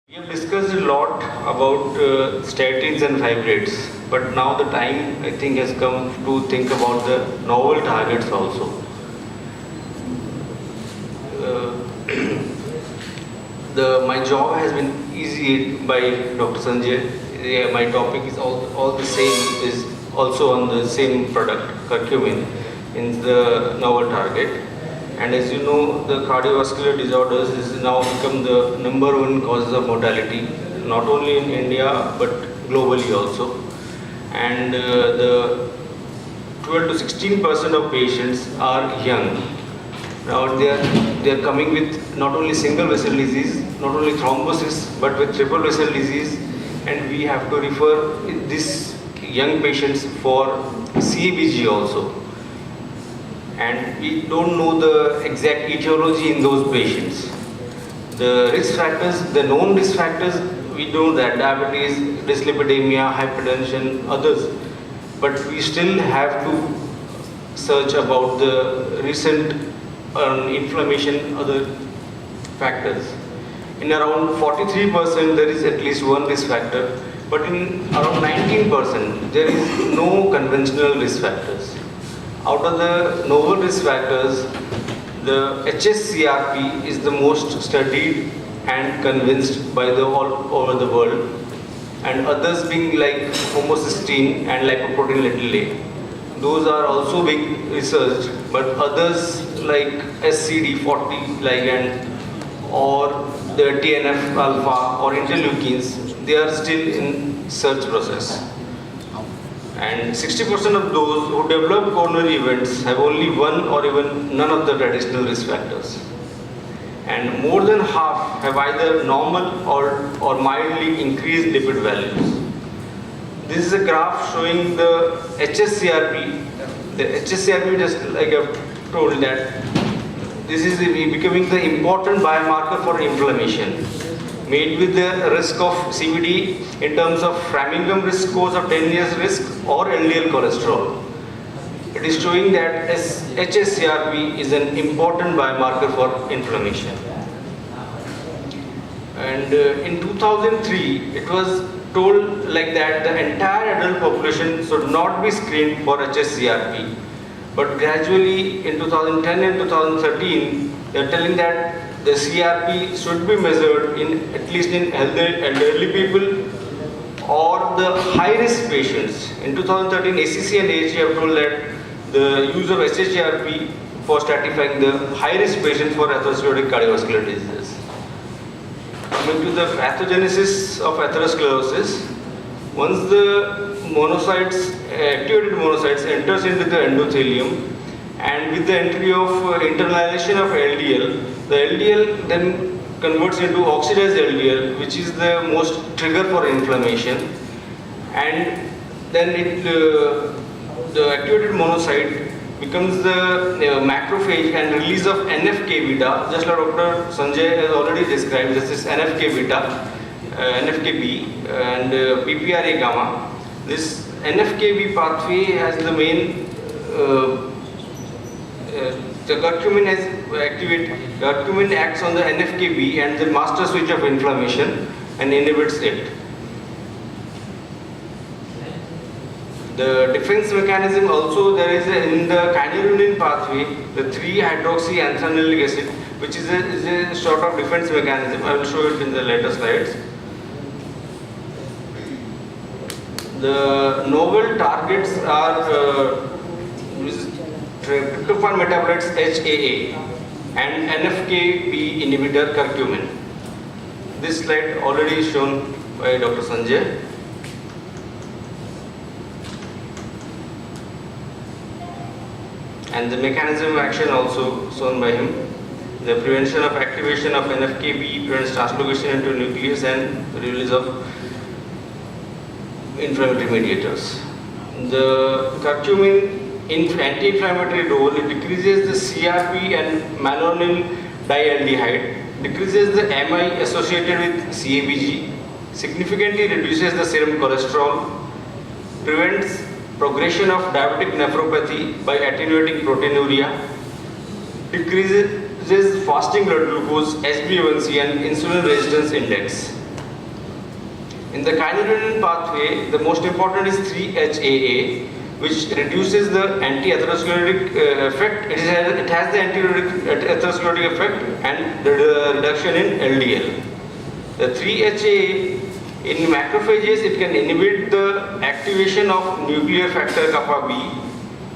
We have discussed a lot about statins and fibrates, but now the time I think has come to think about the novel targets also. Uh, my job has been easy by Dr. Sanjay. Yeah, my topic is all the same, is also on the same product, curcumin, in the novel target. And as you know, the cardiovascular disorders is now become the number one causes of mortality, not only in India but globally also. And the 12 to 16% of patients are young. Now they are coming with not only single vessel disease, not only thrombosis, but with triple vessel disease, and we have to refer these young patients for CABG also. And we don't know the exact etiology in those patients. The risk factors, the known risk factors, we know that diabetes, dyslipidemia, hypertension, others. But we still have to search about the recent inflammation, other factors. In around 43% there is at least one risk factor, but in around 19% there is no conventional risk factors. Out of the novel risk factors, the HSCRP is the most studied and convinced by all over the world, and others being like homocysteine and lipoprotein little a. Those are also being researched, but others like SCD40 ligand or the TNF alpha or interleukins, they are still in search process. And 60% of those who develop coronary events have only one or even none of the traditional risk factors. And more than half have either normal or mildly increased lipid values. This is a graph showing the HSCRP. The HSCRP, just like I've told, that this is becoming the important biomarker for inflammation, made with the risk of CVD in terms of Framingham risk scores of 10 years risk or LDL cholesterol. It is showing that HSCRP is an important biomarker for inflammation. And in 2003, it was told like that the entire adult population should not be screened for HSCRP. But gradually in 2010 and 2013, they are telling that the CRP should be measured in at least in elderly people or the high-risk patients. In 2013, ACC and AHG have told that the use of SHRP for stratifying the high-risk patients for atherosclerotic cardiovascular diseases. Coming to the pathogenesis of atherosclerosis, once the monocytes, activated monocytes enters into the endothelium, and with the entry of internalization of LDL, the LDL then converts into oxidized LDL, which is the most trigger for inflammation, and then the activated monocyte becomes the macrophage and release of NFK beta, just like Dr. Sanjay has already described. This is NFK beta, NFKB, and PPRA gamma. This NFKB pathway has the main the curcumin acts on the NFKB and the master switch of inflammation and inhibits it. The defense mechanism also, there is in the kynurenine pathway, the 3-hydroxyanthanilic acid, which is a sort of defense mechanism. I will show it in the later slides. The novel targets are tryptophan metabolites HAA and NFKB inhibitor curcumin. This slide already shown by Dr. Sanjay. And the mechanism of action also shown by him. The prevention of activation of NFKB prevents translocation into nucleus and release of inflammatory mediators. The curcumin anti-inflammatory role, it decreases the CRP and malonyl dialdehyde, decreases the MI associated with CABG, significantly reduces the serum cholesterol, prevents progression of diabetic nephropathy by attenuating proteinuria, decreases fasting blood glucose, HbA1c and insulin resistance index. In the kynurenine pathway, the most important is 3-HAA, which reduces the anti-atherosclerotic effect. It has the anti-atherosclerotic effect and the reduction in LDL. The 3-HAA, in macrophages, it can inhibit the activation of nuclear factor kappa B,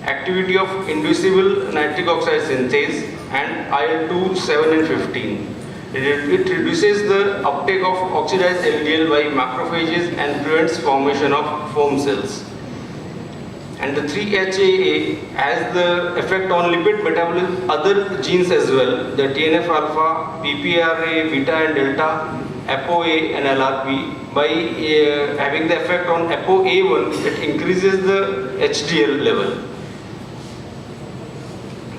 activity of inducible nitric oxide synthase, and IL-2, 7 and 15. It reduces the uptake of oxidized LDL by macrophages and prevents formation of foam cells. And the 3-HAA has the effect on lipid metabolism, other genes as well, the TNF alpha, PPRA, beta and delta, ApoA and LRP. By having the effect on ApoA1, it increases the HDL level.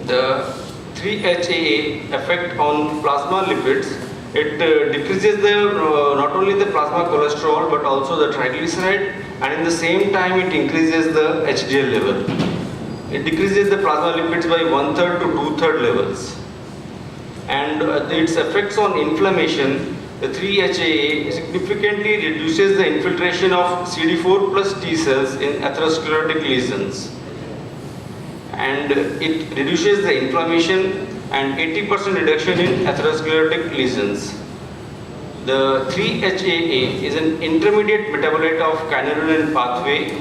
The 3-HAA effect on plasma lipids, it decreases the not only the plasma cholesterol but also the triglyceride, and in the same time it increases the HDL level. It decreases the plasma lipids by 1/3 to 2/3 levels. And its effects on inflammation, the 3-HAA significantly reduces the infiltration of CD4 plus T cells in atherosclerotic lesions. And it reduces the inflammation and 80% reduction in atherosclerotic lesions. The 3-HAA is an intermediate metabolite of kynurenine pathway,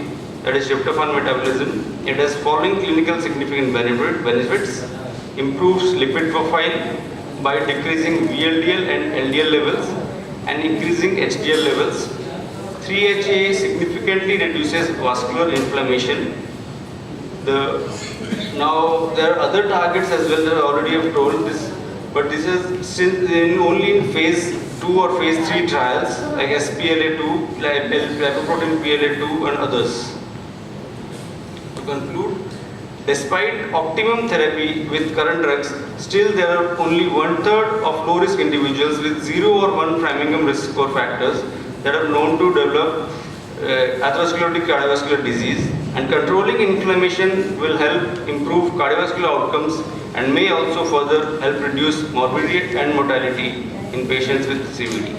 that is tryptophan metabolism. It has following clinical significant benefits: improves lipid profile by decreasing VLDL and LDL levels and increasing HDL levels. 3-HAA significantly reduces vascular inflammation. Now there are other targets as well that I already have told this, but this is still only in phase 2 or phase 3 trials like SPLA2, lipoprotein PLA2 and others. To conclude, despite optimum therapy with current drugs, still there are only 1/3 of low risk individuals with 0 or 1 Framingham risk score factors that are known to develop atherosclerotic cardiovascular disease, and controlling inflammation will help improve cardiovascular outcomes and may also further help reduce morbidity and mortality in patients with CVD.